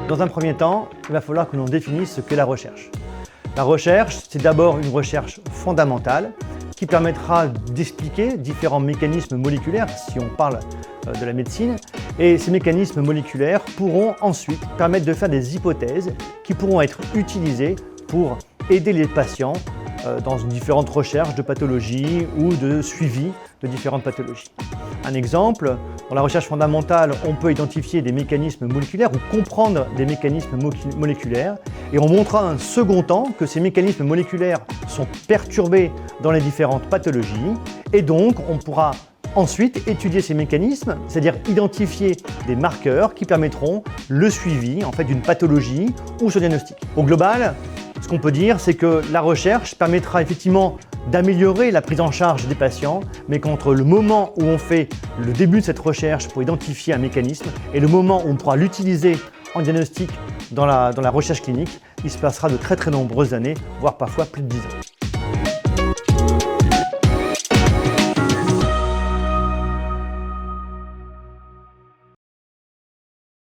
Dans un premier temps, il va falloir que l'on définisse ce qu'est la recherche. La recherche, c'est d'abord une recherche fondamentale qui permettra d'expliquer différents mécanismes moléculaires, si on parle de la médecine, et ces mécanismes moléculaires pourront ensuite permettre de faire des hypothèses qui pourront être utilisées pour aider les patients dans différentes recherches de pathologies ou de suivi de différentes pathologies. Un exemple, dans la recherche fondamentale, on peut identifier des mécanismes moléculaires ou comprendre des mécanismes moléculaires et on montrera un second temps que ces mécanismes moléculaires sont perturbés dans les différentes pathologies et donc on pourra ensuite étudier ces mécanismes, c'est-à-dire identifier des marqueurs qui permettront le suivi d'une pathologie ou ce diagnostic. Au global, ce qu'on peut dire, c'est que la recherche permettra effectivement d'améliorer la prise en charge des patients, mais qu'entre le moment où on fait le début de cette recherche pour identifier un mécanisme et le moment où on pourra l'utiliser en diagnostic dans la recherche clinique, il se passera de très nombreuses années, voire parfois plus de 10 ans.